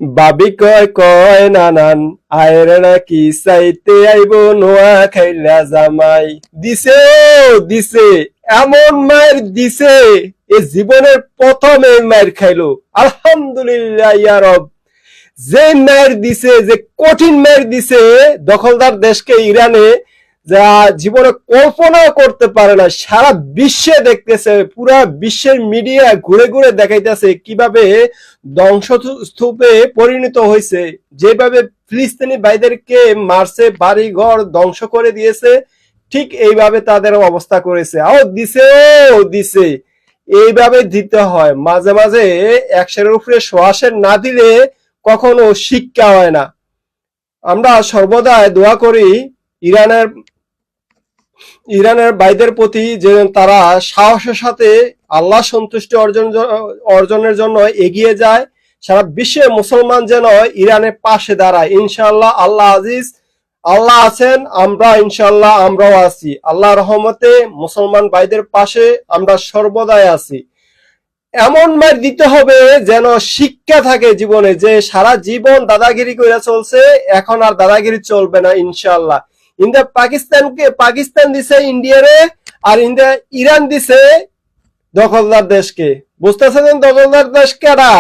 বাবি কয় কয় নানান আয়ের নাকি চাইতে আইব নোয়া খাইলা জামাই। দিছে দিছে, এমন মায়ের দিছে এ জীবনের প্রথম এই মায়ের খাইলো। আলহামদুলিল্লাহ ইয়া রব। যে মায়ের দিছে, যে কঠিন মায়ের দিছে দখলদার দেশকে ইরানে, যা জীবনে কল্পনা করতে পারে না। সারা বিশ্বে দেখতেছে, পুরা বিশ্বের মিডিয়া ঘুরে ঘুরে দেখাইতেছে কিভাবে ধ্বংসস্তূপে পরিণত হয়েছে, যেভাবে ফিলিস্তিনি ভাইদেরকে মারছে, বাড়ি ঘর ধ্বংস করে দিয়েছে, ঠিক এইভাবে তাদের অবস্থা করেছে। দিছে দিছে, এইভাবে দিতে হয়। মাঝে মাঝে একশের উপরে সোয়াশের না দিলে কখনো শিক্ষা হয় না। আমরা সর্বদা দোয়া করি ইরানের ভাইদের প্রতি, যে তারা সাহসের সাথে আল্লাহ সন্তুষ্টি অর্জনের জন্য এগিয়ে যায়। সারা বিশ্বে মুসলমান যেন ইরানের পাশে দাঁড়ায়। ইনশাআল্লাহ আল্লাহ আজিজ, আল্লাহ আছেন, আমরা ইনশাআল্লাহ আমরাও আছি। আল্লাহ রহমতে মুসলমান ভাইদের পাশে আমরা সর্বদাই আছি। এমন মার দিতে হবে যেন শিক্ষা থাকে জীবনে, যে সারা জীবন দাদাগিরি করে চলছে, এখন আর দাদাগিরি চলবে না ইনশাআল্লাহ। ইন্ডিয়া পাকিস্তান দিছে ইন্ডিয়ারে, আর ইন্ডিয়া ইরান দিছে দখলদার দেশকে। বুঝতেছেন দখলদার দেশ কারা?